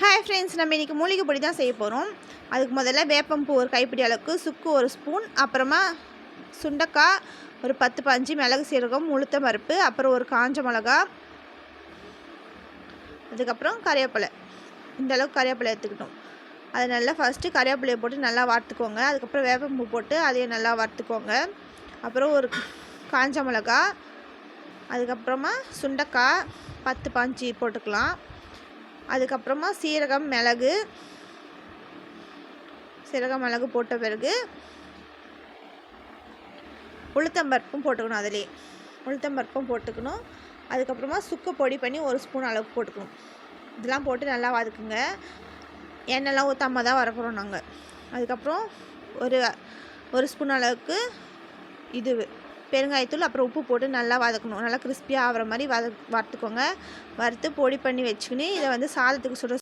Hi friends, நம்ம இன்றைக்கி மூலிகை பொடி தான் செய்ய போகிறோம். அதுக்கு முதல்ல வேப்பம்பூ ஒரு கைப்பிடி அளவுக்கு, சுக்கு ஒரு ஸ்பூன், அப்புறமா சுண்டைக்காய் ஒரு 10-15, மிளகு சீரகம், உளுத்தம் பருப்பு, அப்புறம் ஒரு காஞ்ச மிளகா, அதுக்கப்புறம் கறிவேப்பிலை. இந்த அளவுக்கு கறிவேப்பிலை எடுத்துக்கிட்டோம். அதை நல்லா ஃபஸ்ட்டு கறிவேப்பிலையை போட்டு நல்லா வறுத்துக்கோங்க. அதுக்கப்புறம் வேப்பம்பூ போட்டு அதையும் நல்லா வறுத்துக்கோங்க. அப்புறம் ஒரு காஞ்ச மிளகா, அதுக்கப்புறமா சுண்டைக்காய் 10-15 போட்டுக்கலாம். அதுக்கப்புறமா சீரகம் மிளகு போட்ட பிறகு உளுத்தம்பருப்பும் போட்டுக்கணும். அதிலே உளுத்தம்பருப்பும் போட்டுக்கணும். அதுக்கப்புறமா சுக்கு பொடி பண்ணி ஒரு ஸ்பூன் அளவுக்கு போட்டுக்கணும். இதெல்லாம் போட்டு நல்லா வதக்குங்க. எண்ணெய்லாம் ஊற்றாம தான் வரப்போகிறோம் நாங்கள். அதுக்கப்புறம் ஒரு ஸ்பூன் அளவுக்கு பெருங்காயத்தூள், அப்புறம் உப்பு போட்டு நல்லா வதக்கணும். நல்லா கிறிஸ்பியாக ஆகிற மாதிரி வறுத்துக்கோங்க. வறுத்து பொடி பண்ணி வச்சுக்கின்னு இதை சாதத்துக்கு சுட